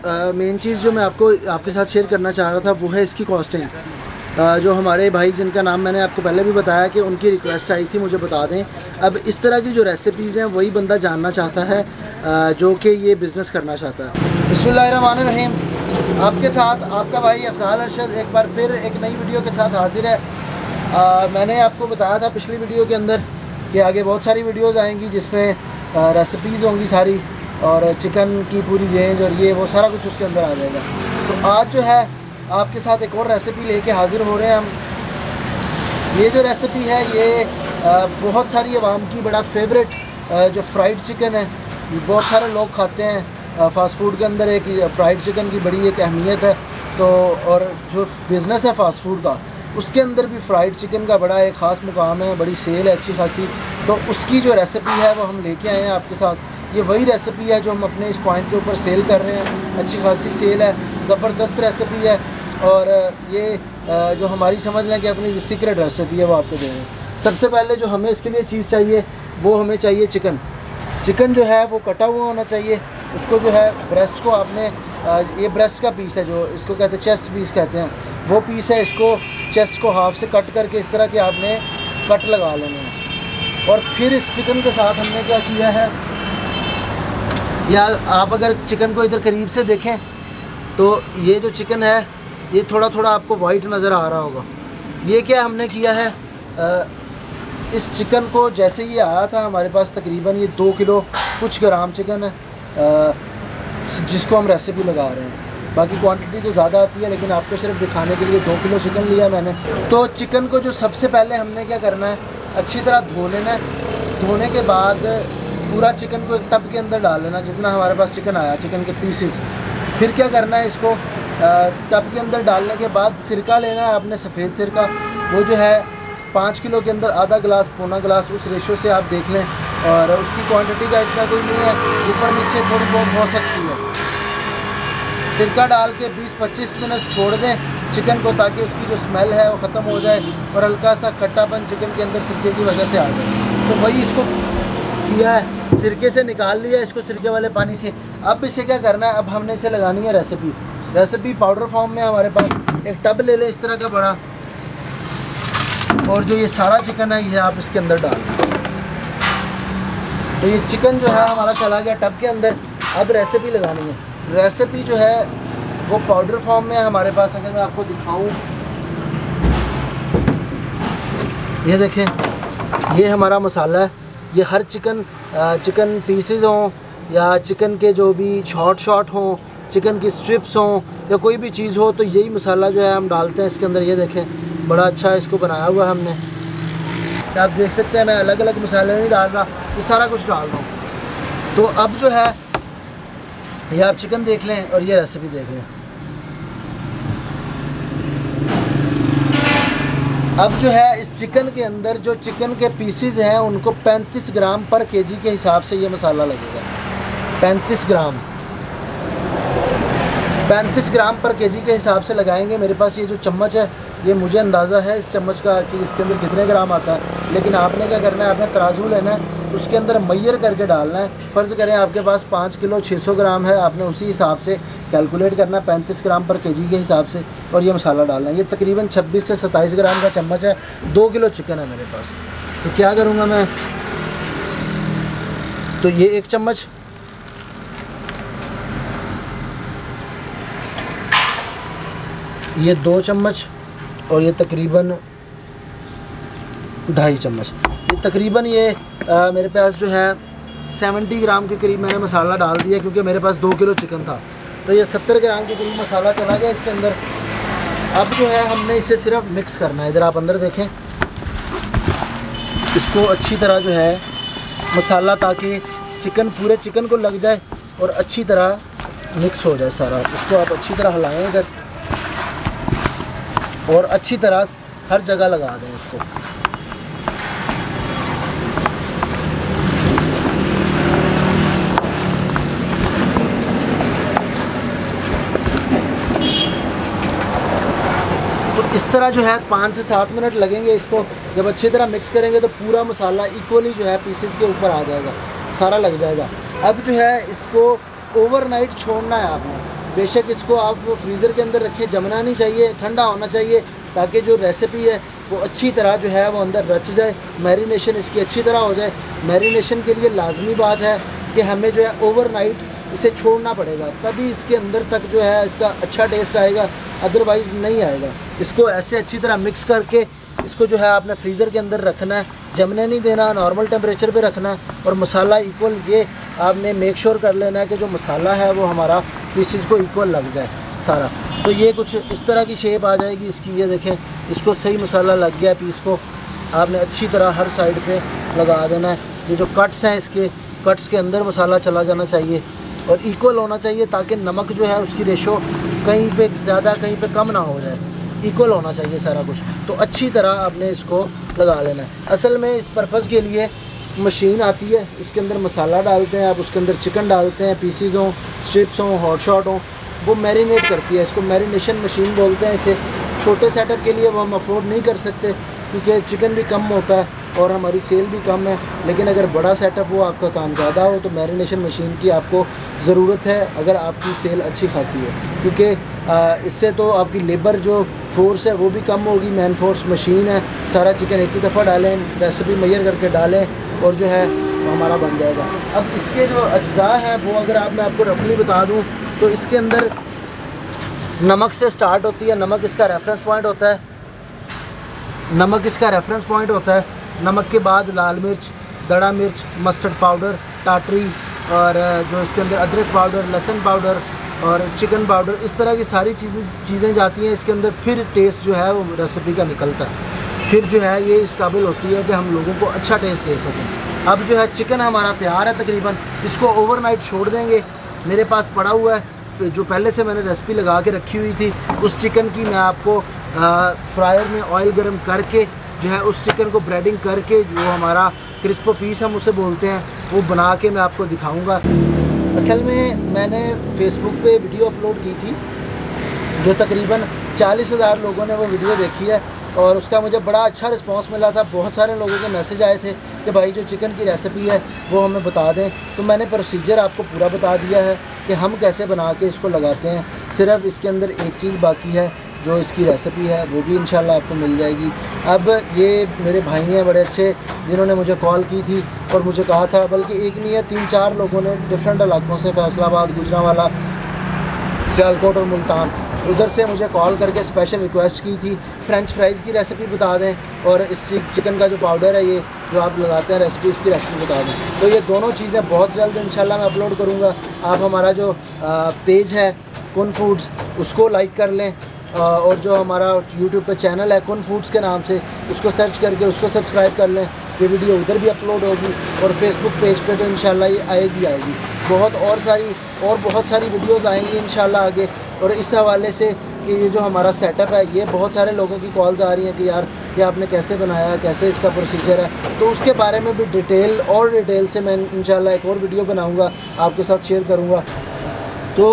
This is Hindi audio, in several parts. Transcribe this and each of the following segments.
मेन चीज़ जो मैं आपके साथ शेयर करना चाह रहा था वो है इसकी कॉस्टिंग। जो हमारे भाई जिनका नाम मैंने आपको पहले भी बताया कि उनकी रिक्वेस्ट आई थी मुझे बता दें। अब इस तरह की जो रेसिपीज़ हैं वही बंदा जानना चाहता है जो कि ये बिज़नेस करना चाहता है। बिस्मिल्लाहिर्रहमानिर्रहीम, आपके साथ आपका भाई अफजाल अरशद एक बार फिर एक नई वीडियो के साथ हाजिर है। मैंने आपको बताया था पिछली वीडियो के अंदर कि आगे बहुत सारी वीडियोज़ आएंगी जिसमें रेसिपीज़ होंगी सारी, और चिकन की पूरी रेंज और ये वो सारा कुछ उसके अंदर आ जाएगा। तो आज जो है आपके साथ एक और रेसिपी लेके हाज़िर हो रहे हैं हम। ये जो रेसिपी है ये बहुत सारी आवाम की बड़ा फेवरेट जो फ्राइड चिकन है, बहुत सारे लोग खाते हैं। फ़ास्ट फूड के अंदर एक फ्राइड चिकन की बड़ी एक अहमियत है। तो और जो बिज़नेस है फ़ास्ट फूड का उसके अंदर भी फ्राइड चिकन का बड़ा एक ख़ास मुकाम है, बड़ी सेल है अच्छी खासी। तो उसकी जो रेसिपी है वो हम लेके आए हैं आपके साथ। ये वही रेसिपी है जो हम अपने इस पॉइंट के ऊपर सेल कर रहे हैं। अच्छी खासी सेल है, ज़बरदस्त रेसिपी है, और ये जो हमारी समझ लें कि अपनी सीक्रेट रेसिपी है वो आपको दे रहे हैं। सबसे पहले जो हमें इसके लिए चीज़ चाहिए वो हमें चाहिए चिकन। चिकन जो है वो कटा हुआ होना चाहिए। उसको जो है ब्रेस्ट को आपने ये ब्रेस्ट का पीस है जो इसको कहते हैं चेस्ट पीस कहते हैं, वो पीस है। इसको चेस्ट को हाफ से कट करके इस तरह के आपने कट लगा लेने हैं। और फिर इस चिकन के साथ हमने क्या किया है, या आप अगर चिकन को इधर करीब से देखें तो ये जो चिकन है ये थोड़ा थोड़ा आपको वाइट नज़र आ रहा होगा। ये क्या हमने किया है, इस चिकन को जैसे ये आया था हमारे पास तकरीबन ये 2 किलो कुछ ग्राम चिकन है जिसको हम रेसिपी लगा रहे हैं। बाकी क्वांटिटी तो ज़्यादा आती है लेकिन आपको सिर्फ दिखाने के लिए 2 किलो चिकन लिया मैंने। तो चिकन को जो सबसे पहले हमने क्या करना है, अच्छी तरह धो लेना है। धोने के बाद पूरा चिकन को एक टब के अंदर डाल लेना जितना हमारे पास चिकन आया, चिकन के पीसेस। फिर क्या करना है, इसको टब के अंदर डालने के बाद सिरका लेना है आपने, सफ़ेद सिरका। वो जो है 5 किलो के अंदर आधा गिलास पौना गिलास, उस रेशो से आप देख लें। और उसकी क्वांटिटी का इतना कोई नहीं है, ऊपर नीचे थोड़ी बहुत हो सकती है। सिरका डाल के 20-25 मिनट छोड़ दें चिकन को ताकि उसकी जो स्मेल है वो ख़त्म हो जाए और हल्का सा खट्टापन चिकन के अंदर सिरके की वजह से आ जाए। तो वही इसको किया है, सिरके से निकाल लिया इसको सिरके वाले पानी से। अब इसे क्या करना है, अब हमने इसे लगानी है रेसिपी पाउडर फॉर्म में हमारे पास। एक टब ले लें इस तरह का बड़ा, और जो ये सारा चिकन है ये आप इसके अंदर डाल दें। तो ये चिकन जो है हमारा चला गया टब के अंदर। अब रेसिपी लगानी है। रेसिपी जो है वो पाउडर फॉर्म में है हमारे पास। अगर मैं आपको दिखाऊं, ये देखें, ये हमारा मसाला है। ये हर चिकन पीसेस हों या चिकन के जो भी शॉर्ट हों, चिकन की स्ट्रिप्स हों या कोई भी चीज़ हो, तो यही मसाला जो है हम डालते हैं इसके अंदर। ये देखें बड़ा अच्छा इसको बनाया हुआ हमने। आप देख सकते हैं मैं अलग अलग मसाले नहीं डाल रहा, ये सारा कुछ डाल रहा हूँ। तो अब जो है ये आप चिकन देख लें और ये रेसिपी देख लें। अब जो है इस चिकन के अंदर जो चिकन के पीसेस हैं उनको 35 ग्राम पर केजी के हिसाब से ये मसाला लगेगा। 35 ग्राम पर केजी के हिसाब से लगाएंगे। मेरे पास ये जो चम्मच है ये मुझे अंदाज़ा है इस चम्मच का कि इसके अंदर कितने ग्राम आता है, लेकिन आपने क्या करना है, आपने तराजू लेना है, उसके अंदर मैयर करके डालना है। फ़र्ज़ करें आपके पास 5 किलो 600 ग्राम है, आपने उसी हिसाब से कैलकुलेट करना है 35 ग्राम पर केजी के हिसाब से, और ये मसाला डालना है। ये तकरीबन 26 से 27 ग्राम का चम्मच है। 2 किलो चिकन है मेरे पास। तो क्या करूँगा मैं, तो ये 1 चम्मच, ये 2 चम्मच, और ये तकरीबन 2.5 चम्मच। ये तकरीबन ये मेरे पास जो है 70 ग्राम के करीब मैंने मसाला डाल दिया क्योंकि मेरे पास 2 किलो चिकन था। तो ये 70 ग्राम के करीब मसाला चला गया इसके अंदर। अब जो है हमने इसे सिर्फ मिक्स करना है। इधर आप अंदर देखें, इसको अच्छी तरह जो है मसाला, ताकि चिकन पूरे चिकन को लग जाए और अच्छी तरह मिक्स हो जाए सारा। इसको आप अच्छी तरह हिलाएं इधर और अच्छी तरह हर जगह लगा दें इसको। तो इस तरह जो है 5 से 7 मिनट लगेंगे इसको। जब अच्छी तरह मिक्स करेंगे तो पूरा मसाला इक्वली जो है पीसेस के ऊपर आ जाएगा, सारा लग जाएगा। अब जो है इसको ओवरनाइट छोड़ना है आपने। बेशक इसको आप फ्रीज़र के अंदर रखें, जमना नहीं चाहिए, ठंडा होना चाहिए, ताकि जो रेसिपी है वो अच्छी तरह जो है वो अंदर रच जाए, मैरिनेशन इसकी अच्छी तरह हो जाए। मैरिनेशन के लिए लाजमी बात है कि हमें जो है ओवरनाइट इसे छोड़ना पड़ेगा, तभी इसके अंदर तक जो है इसका अच्छा टेस्ट आएगा, अदरवाइज़ नहीं आएगा। इसको ऐसे अच्छी तरह मिक्स करके इसको जो है आपने फ्रीज़र के अंदर रखना है, जमने नहीं देना, नॉर्मल टेम्परेचर पे रखना है। और मसाला इक्वल, ये आपने मेक श्योर कर लेना है कि जो मसाला है वो हमारा पीसीज को इक्वल लग जाए सारा। तो ये कुछ इस तरह की शेप आ जाएगी इसकी, ये देखें, इसको सही मसाला लग गया पीस को। आपने अच्छी तरह हर साइड पे लगा देना है। ये जो कट्स हैं इसके कट्स के अंदर मसाला चला जाना चाहिए और इक्वल होना चाहिए, ताकि नमक जो है उसकी रेशो कहीं पे ज़्यादा कहीं पे कम ना हो जाए, इक्वल होना चाहिए सारा कुछ। तो अच्छी तरह आपने इसको लगा लेना है। असल में इस पर्पज़ के लिए मशीन आती है, उसके अंदर मसाला डालते हैं आप, उसके अंदर चिकन डालते हैं, पीसीज हों, स्ट्रिप्स हों, हॉट शॉट हों, वो मैरिनेट करती है। इसको मैरिनेशन मशीन बोलते हैं इसे। छोटे सेटअप के लिए वो हम अफोर्ड नहीं कर सकते क्योंकि चिकन भी कम होता है और हमारी सेल भी कम है, लेकिन अगर बड़ा सेटअप हो, आपका काम ज़्यादा हो, तो मैरिनेशन मशीन की आपको ज़रूरत है अगर आपकी सेल अच्छी खासी है, क्योंकि इससे तो आपकी लेबर जो फोर्स है वो भी कम होगी। मैन फोर्स मशीन है, सारा चिकन एक ही दफ़ा डालें, रेसिपी मैयर करके डालें और जो है हमारा बन जाएगा। अब इसके जो अज्जा हैं वो अगर मैं आपको रफली बता दूँ तो इसके अंदर नमक से स्टार्ट होती है, नमक इसका रेफरेंस पॉइंट होता है, नमक इसका रेफरेंस पॉइंट होता है। नमक के बाद लाल मिर्च, दड़ा मिर्च, मस्टर्ड पाउडर, टाटरी और जो इसके अंदर अदरक पाउडर, लहसुन पाउडर और चिकन पाउडर, इस तरह की सारी चीज़ें जाती हैं इसके अंदर। फिर टेस्ट जो है वो रेसिपी का निकलता है, फिर जो है ये इस काबिल होती है कि हम लोगों को अच्छा टेस्ट दे सकें। अब जो है चिकन हमारा तैयार है तकरीबन, इसको ओवरनाइट छोड़ देंगे। मेरे पास पड़ा हुआ है जो पहले से मैंने रेसिपी लगा के रखी हुई थी, उस चिकन की मैं आपको फ्रायर में ऑयल गर्म करके जो है उस चिकन को ब्रेडिंग करके जो हमारा क्रिस्पो पीस हम उसे बोलते हैं, वो बना के मैं आपको दिखाऊंगा। असल में मैंने फेसबुक पे वीडियो अपलोड की थी जो तकरीबन 40,000 लोगों ने वो वीडियो देखी है और उसका मुझे बड़ा अच्छा रिस्पांस मिला था। बहुत सारे लोगों के मैसेज आए थे कि भाई जो चिकन की रेसिपी है वो हमें बता दें। तो मैंने प्रोसीजर आपको पूरा बता दिया है कि हम कैसे बना के इसको लगाते हैं। सिर्फ इसके अंदर एक चीज़ बाकी है, जो इसकी रेसिपी है वो भी इंशाल्लाह आपको मिल जाएगी। अब ये मेरे भाई हैं बड़े अच्छे, जिन्होंने मुझे कॉल की थी और मुझे कहा था, बल्कि एक नहीं है 3-4 लोगों ने डिफरेंट इलाकों से, फैसलाबाद, गुजरांवाला, सियालकोट और मुल्तान, उधर से मुझे कॉल करके स्पेशल रिक्वेस्ट की थी फ्रेंच फ्राइज़ की रेसिपी बता दें और इस चिकन का जो पाउडर है ये जो आप लगाते हैं रेसिपी, इसकी रेसिपी बता दें। तो ये दोनों चीज़ें बहुत जल्द इंशाल्लाह मैं अपलोड करूँगा। आप हमारा जो पेज है कुन फूड्स उसको लाइक कर लें और जो हमारा यूट्यूब पे चैनल है कुन फूड्स के नाम से, उसको सर्च करके उसको सब्सक्राइब कर लें। ये वीडियो उधर भी अपलोड होगी और फेसबुक पेज पे तो इंशाल्लाह ये आएगी। बहुत सारी वीडियोस आएंगी इंशाल्लाह आगे। और इस हवाले से कि ये जो हमारा सेटअप है, ये बहुत सारे लोगों की कॉल्स आ रही हैं कि यार ये आपने कैसे बनाया, कैसे इसका प्रोसीजर है, तो उसके बारे में भी डिटेल से मैं इंशाल्लाह एक और वीडियो बनाऊँगा, आपके साथ शेयर करूँगा। तो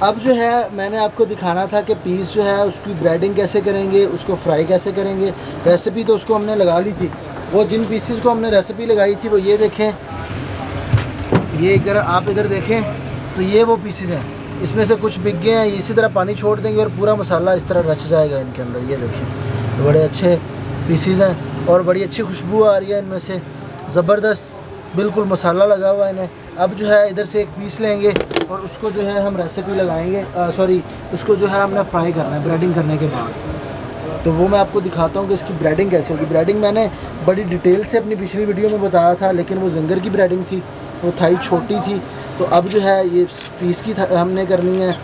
अब जो है मैंने आपको दिखाना था कि पीस जो है उसकी ब्रेडिंग कैसे करेंगे, उसको फ्राई कैसे करेंगे। रेसिपी तो उसको हमने लगा ली थी। वो जिन पीसेस को हमने रेसिपी लगाई थी वो ये देखें, ये अगर आप इधर देखें तो ये वो पीसेस हैं, इसमें से कुछ बिक गए हैं। इसी तरह पानी छोड़ देंगे और पूरा मसाला इस तरह रच जाएगा इनके अंदर। ये देखें, बड़े अच्छे पीसेस हैं और बड़ी अच्छी खुशबू आ रही है इनमें से, ज़बरदस्त बिल्कुल मसाला लगा हुआ है इन्हें। अब जो है इधर से एक पीस लेंगे और उसको जो है हम रेसिपी लगाएंगे, उसको जो है हमने फ्राई करना है ब्रेडिंग करने के बाद। तो वो मैं आपको दिखाता हूँ कि इसकी ब्रेडिंग कैसे होगी। ब्रेडिंग मैंने बड़ी डिटेल से अपनी पिछली वीडियो में बताया था, लेकिन वो जिंगर की ब्रेडिंग थी, वो थाई छोटी थी। तो अब जो है ये पीस की हमने करनी है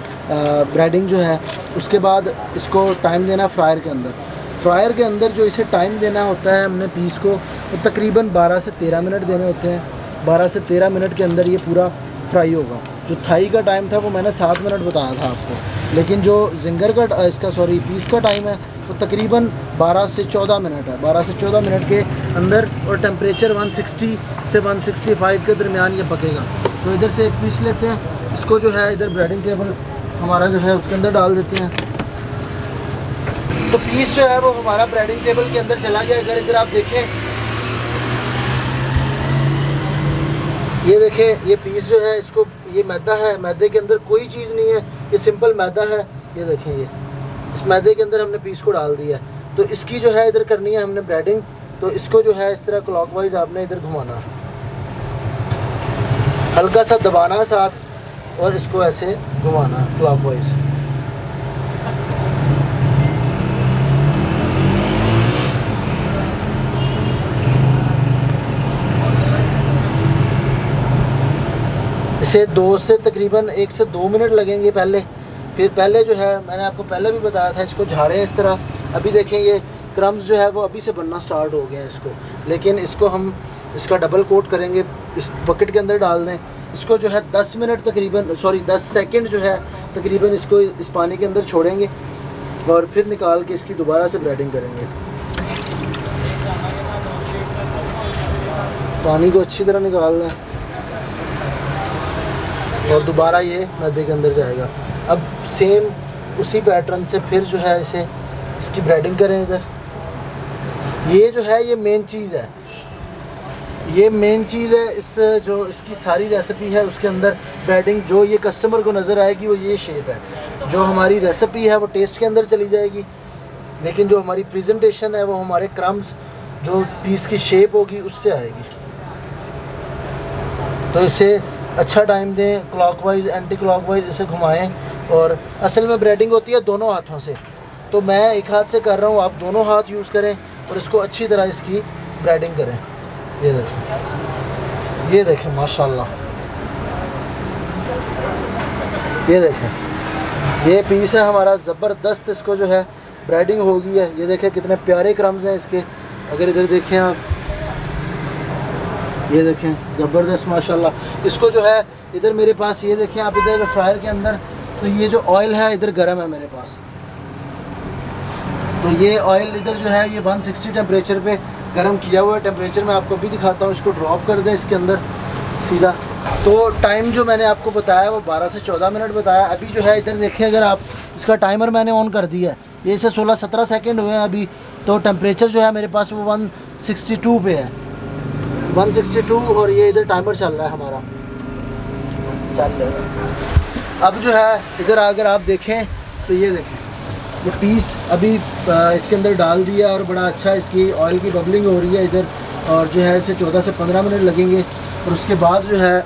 ब्रेडिंग जो है। उसके बाद इसको टाइम देना फ्रायर के अंदर। फ्रायर के अंदर जो इसे टाइम देना होता है हमने पीस को, तो तकरीबन 12 से 13 मिनट देने होते हैं। 12 से 13 मिनट के अंदर ये पूरा फ्राई होगा। जो थाई का टाइम था वो मैंने 7 मिनट बताया था आपको, लेकिन जो जिंगर का पीस का टाइम है तो तकरीबन 12 से 14 मिनट है। 12 से 14 मिनट के अंदर और टेम्परेचर 160 से 165 के दरमियान ये पकेगा। तो इधर से एक पीस लेते हैं, इसको जो है इधर ब्रेडिंग टेबल हमारा जो है उसके अंदर डाल देते हैं। तो पीस जो है वो हमारा ब्रेडिंग टेबल के अंदर चला गया। अगर इधर आप देखें, ये देखें, ये पीस जो है इसको, ये मैदा है, मैदे के अंदर कोई चीज़ नहीं है, ये सिंपल मैदा है, ये देखें, ये इस मैदे के अंदर हमने पीस को डाल दिया है। तो इसकी जो है इधर करनी है हमने ब्रेडिंग। तो इसको जो है इस तरह क्लॉकवाइज आपने इधर घुमाना, हल्का सा दबाना है साथ और इसको ऐसे घुमाना क्लॉकवाइज। इसे 2 से तकरीबन 1 से 2 मिनट लगेंगे पहले। फिर पहले जो है मैंने आपको पहले भी बताया था, इसको झाड़ें इस तरह। अभी देखें ये क्रम्स जो है वो अभी से बनना स्टार्ट हो गया है इसको, लेकिन इसको हम इसका डबल कोट करेंगे, इस बकेट के अंदर डाल दें। इसको जो है 10 मिनट तकरीबन 10 सेकंड जो है तकरीबन इसको इस पानी के अंदर छोड़ेंगे और फिर निकाल के इसकी दोबारा से ब्रेडिंग करेंगे। पानी को अच्छी तरह निकाल दें और दोबारा ये मैदे के अंदर जाएगा। अब सेम उसी पैटर्न से फिर जो है इसे इसकी ब्रेडिंग करें इधर। ये जो है ये मेन चीज़ है, ये मेन चीज़ है। इस जो इसकी सारी रेसिपी है उसके अंदर ब्रेडिंग जो ये कस्टमर को नज़र आएगी वो ये शेप है। जो हमारी रेसिपी है वो टेस्ट के अंदर चली जाएगी, लेकिन जो हमारी प्रेजेंटेशन है वो हमारे क्रम्स जो पीस की शेप होगी उससे आएगी। तो इसे अच्छा टाइम दें, क्लॉकवाइज एंटी क्लॉकवाइज इसे घुमाएं। और असल में ब्रेडिंग होती है दोनों हाथों से, तो मैं एक हाथ से कर रहा हूँ, आप दोनों हाथ यूज़ करें और इसको अच्छी तरह इसकी ब्रेडिंग करें। ये देखें, ये देखें माशाल्लाह, ये देखें ये पीस है हमारा ज़बरदस्त। इसको जो है ब्रेडिंग हो गई है। ये देखें कितने प्यारे क्रम्स हैं इसके। अगर इधर देखें आप, ये देखें ज़बरदस्त माशाल्लाह। इसको जो है इधर मेरे पास ये देखें आप, इधर फ्रायर के अंदर तो ये जो ऑयल है इधर गर्म है मेरे पास। तो ये ऑयल इधर जो है ये 160 टेम्परेचर पे गर्म किया हुआ है। टेम्परेचर मैं आपको भी दिखाता हूँ। इसको ड्रॉप कर दें इसके अंदर सीधा। तो टाइम जो मैंने आपको बताया वो 12 से 14 मिनट बताया। अभी जो है इधर देखें, अगर आप इसका टाइमर मैंने ऑन कर दिया है, ये इसे 16-17 सेकेंड हुए हैं अभी। तो टेम्परेचर जो है मेरे पास वो 162 पे है, 162। और ये इधर टाइमर चल रहा है हमारा, चल रहा है। अब जो है इधर अगर आप देखें तो ये देखें ये पीस अभी इसके अंदर डाल दिया और बड़ा अच्छा इसकी ऑयल की बबलिंग हो रही है इधर। और जो है इसे 14 से 15 मिनट लगेंगे। और उसके बाद जो है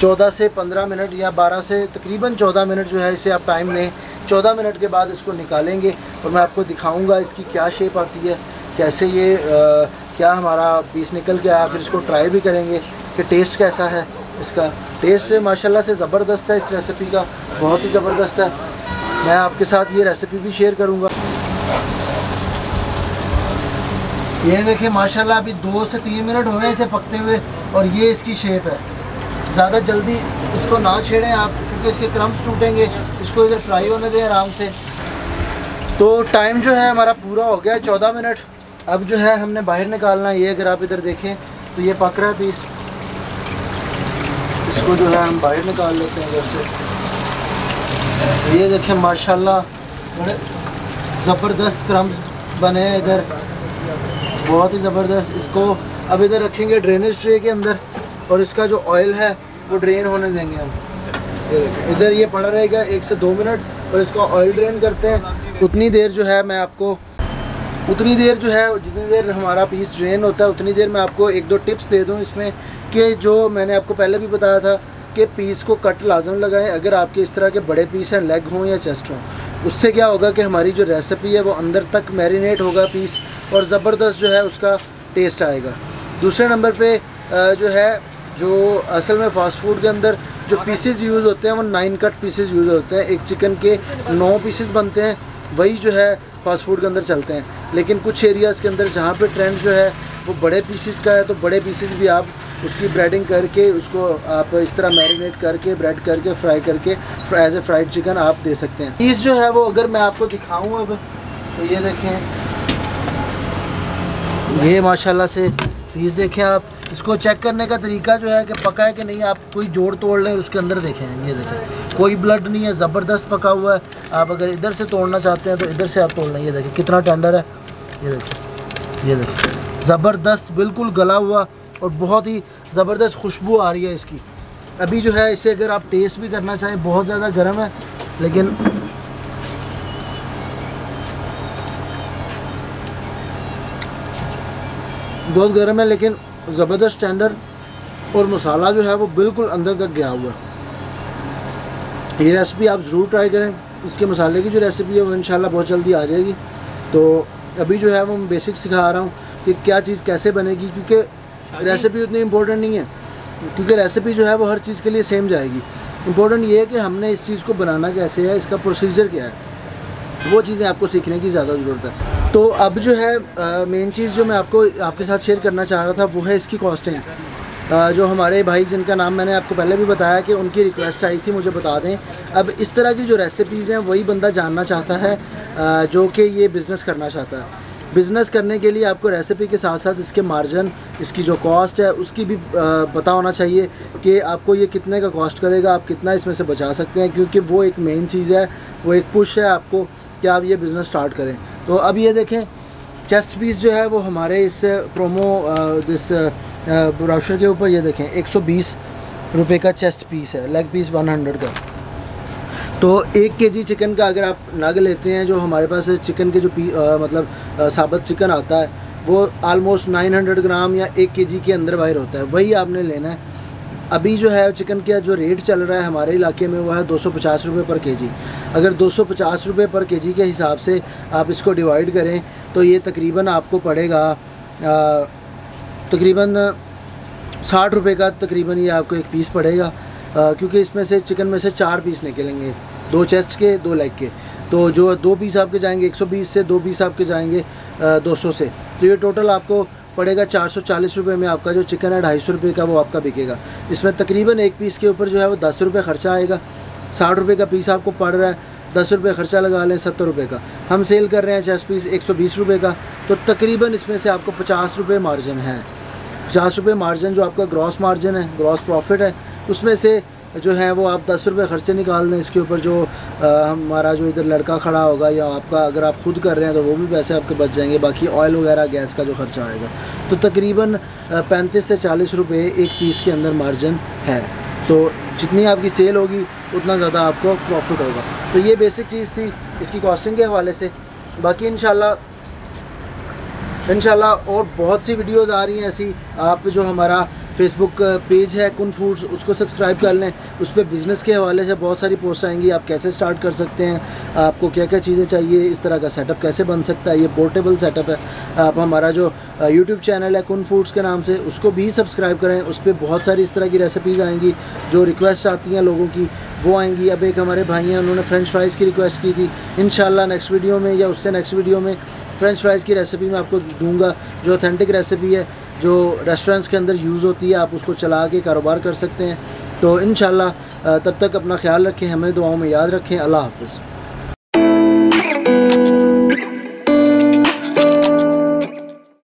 14 से 15 मिनट या 12 से तकरीबन 14 मिनट जो है इसे आप टाइम लें। 14 मिनट के बाद इसको निकालेंगे और मैं आपको दिखाऊंगा इसकी क्या शेप आती है, कैसे ये क्या हमारा पीस निकल के आया। फिर इसको ट्राई भी करेंगे कि टेस्ट कैसा है इसका। टेस्ट माशाल्लाह से ज़बरदस्त है इस रेसिपी का, बहुत ही ज़बरदस्त है। मैं आपके साथ ये रेसिपी भी शेयर करूँगा। ये देखिए माशाल्लाह अभी 2 से 3 मिनट हुए हैं इसे पकते हुए और ये इसकी शेप है। ज़्यादा जल्दी इसको ना छेड़ें आप, क्योंकि इसके क्रम्स टूटेंगे। इसको इधर फ्राई होने दें आराम से। तो टाइम जो है हमारा पूरा हो गया है, 14 मिनट। अब जो है हमने बाहर निकालना है। ये अगर आप इधर देखें तो ये पक रहा है पीस। इसको जो है हम बाहर निकाल लेते हैं इधर से। ये देखें माशाल्लाह बड़े ज़बरदस्त क्रम्स बने हैं इधर, बहुत ही ज़बरदस्त। इसको अब इधर रखेंगे ड्रेनेज ट्रे के अंदर और इसका जो ऑयल है वो ड्रेन होने देंगे हम। इधर ये पड़ा रहेगा 1 से 2 मिनट और इसका ऑयल ड्रेन करते हैं। उतनी देर जो है मैं आपको जितनी देर हमारा पीस ड्रेन होता है उतनी देर मैं आपको 1-2 टिप्स दे दूँ इसमें, कि जो मैंने आपको पहले भी बताया था कि पीस को कट लाजम लगाएं। अगर आपके इस तरह के बड़े पीस हैं, लेग हों या चेस्ट हों, उससे क्या होगा कि हमारी जो रेसिपी है वो अंदर तक मैरिनेट होगा पीस और ज़बरदस्त जो है उसका टेस्ट आएगा। दूसरे नंबर पे जो असल में फ़ास्ट फूड के अंदर जो पीसेस यूज़ होते हैं वो 9 कट पीसेस यूज़ होते हैं। एक चिकन के 9 पीसेस बनते हैं, वही जो है फ़ास्ट फूड के अंदर चलते हैं। लेकिन कुछ एरियाज़ के अंदर जहाँ पे ट्रेंड जो है वो बड़े पीसेस का है, तो बड़े पीसेस भी आप उसकी ब्रेडिंग करके उसको आप इस तरह मैरिनेट करके ब्रेड करके फ्राई करके एज ए फ्राइड चिकन आप दे सकते हैं। पीस जो है वो अगर मैं आपको दिखाऊँ अब तो ये देखें, ये माशाल्लाह से पीस देखें आप। इसको चेक करने का तरीका जो है कि पका है कि नहीं, आप कोई जोड़ तोड़ लें उसके अंदर देखें, ये देखें कोई ब्लड नहीं है, ज़बरदस्त पका हुआ है। आप अगर इधर से तोड़ना चाहते हैं तो इधर से आप तोड़ लें। ये देखें कितना टेंडर है, ये देखें ज़बरदस्त बिल्कुल गला हुआ और बहुत ही ज़बरदस्त खुशबू आ रही है इसकी। अभी जो है इसे अगर आप टेस्ट भी करना चाहें, बहुत ज़्यादा गर्म है लेकिन बहुत गर्म है, लेकिन ज़बरदस्त टेंडर और मसाला जो है वो बिल्कुल अंदर तक गया हुआ है। ये रेसिपी आप ज़रूर ट्राई करें। इसके मसाले की जो रेसिपी है वो इंशाल्लाह बहुत जल्दी आ जाएगी। तो अभी जो है वो मैं बेसिक सिखा रहा हूँ कि क्या चीज़ कैसे बनेगी, क्योंकि रेसिपी उतनी इम्पोर्टेंट नहीं है, क्योंकि रेसिपी जो है वो हर चीज़ के लिए सेम जाएगी। इम्पोर्टेंट ये है कि हमने इस चीज़ को बनाना कैसे है, इसका प्रोसीजर क्या है, वो चीज़ें आपको सीखने की ज़्यादा ज़रूरत है। तो अब जो है मेन चीज़ जो मैं आपके साथ शेयर करना चाह रहा था वो है इसकी कॉस्टिंग। जो हमारे भाई जिनका नाम मैंने आपको पहले भी बताया कि उनकी रिक्वेस्ट आई थी मुझे बता दें। अब इस तरह की जो रेसिपीज़ हैं वही बंदा जानना चाहता है जो कि ये बिज़नेस करना चाहता है। बिज़नेस करने के लिए आपको रेसिपी के साथ साथ इसके मार्जिन, इसकी जो कॉस्ट है उसकी भी पता होना चाहिए कि आपको ये कितने का कॉस्ट करेगा, आप कितना इसमें से बचा सकते हैं, क्योंकि वो एक मेन चीज़ है, वो एक पुश है आपको कि आप ये बिज़नेस स्टार्ट करें। तो अब ये देखें, चेस्ट पीस जो है वो हमारे इस प्रोमो इस ब्रोशर के ऊपर ये देखें 120 रुपये का चेस्ट पीस है, लेग पीस 100 का। तो 1 केजी चिकन का अगर आप नग लेते हैं, जो हमारे पास चिकन के जो साबुत चिकन आता है वो आलमोस्ट 900 ग्राम या 1 केजी के अंदर बाहर होता है, वही आपने लेना है। अभी जो है चिकन का जो रेट चल रहा है हमारे इलाके में वो है 250 रुपये पर केजी। अगर 250 रुपये पर केजी के हिसाब से आप इसको डिवाइड करें तो ये तकरीबन आपको पड़ेगा तकरीबन 60 रुपये का, तकरीबन ये आपको एक पीस पड़ेगा, क्योंकि इसमें से चिकन में से 4 पीस निकलेंगे, 2 चेस्ट के 2 लेग के। तो जो 2 पीस आपके जाएंगे 120 से, 2 पीस आपके जाएंगे 200 से, तो ये टोटल आपको पड़ेगा 440 रुपये में। आपका जो चिकन है 250 रुपये का वो आपका बिकेगा। इसमें तकरीबन एक पीस के ऊपर जो है वो 10 रुपये ख़र्चा आएगा। 60 रुपये का पीस आपको पड़ रहा है, 10 रुपये ख़र्चा लगा लें, 70 रुपये का। हम सेल कर रहे हैं चेस्ट पीस 120 रुपये का, तो तकरीबन इसमें से आपको 50 रुपये मार्जिन है। 50 रुपये मार्जिन जो आपका ग्रॉस मार्जिन है, ग्रॉस प्रॉफिट है, उसमें से जो है वो आप 10 रुपये ख़र्चे निकाल दें। इसके ऊपर जो हमारा जो इधर लड़का खड़ा होगा या आपका अगर आप खुद कर रहे हैं तो वो भी पैसे आपके बच जाएंगे। बाकी ऑयल वगैरह गैस का जो ख़र्चा आएगा, तो तकरीबन 35 से 40 रुपये एक पीस के अंदर मार्जिन है। तो जितनी आपकी सेल होगी उतना ज़्यादा आपको प्रॉफिट होगा। तो ये बेसिक चीज़ थी इसकी कॉस्टिंग के हवाले से। बाकी इंशाल्लाह और बहुत सी वीडियोज़ आ रही हैं ऐसी। आप जो हमारा फेसबुक पेज है कुन फूड्स, उसको सब्सक्राइब कर लें। उस पर बिज़नेस के हवाले से बहुत सारी पोस्ट आएंगी, आप कैसे स्टार्ट कर सकते हैं, आपको क्या क्या चीज़ें चाहिए, इस तरह का सेटअप कैसे बन सकता है। ये पोर्टेबल सेटअप है। आप हमारा जो यूट्यूब चैनल है कुन फूड्स के नाम से, उसको भी सब्सक्राइब करें। उस पर बहुत सारी इस तरह की रेसिपीज़ आएंगी, जो रिक्वेस्ट आती हैं लोगों की वो आएंगी। अब एक हमारे भाई हैं, उन्होंने फ्रेंच फ्राइज़ की रिक्वेस्ट की थी। इंशाल्लाह नेक्स्ट वीडियो में या उससे नेक्स्ट वीडियो में फ्रेंच फ्राइज़ की रेसिपी मैं आपको दूंगा, जो ऑथेंटिक रेसिपी है, जो रेस्टोरेंट्स के अंदर यूज़ होती है। आप उसको चला के कारोबार कर सकते हैं। तो इंशाल्लाह तब तक अपना ख्याल रखें, हमें दुआओं में याद रखें। अल्लाह हाफ़िज़।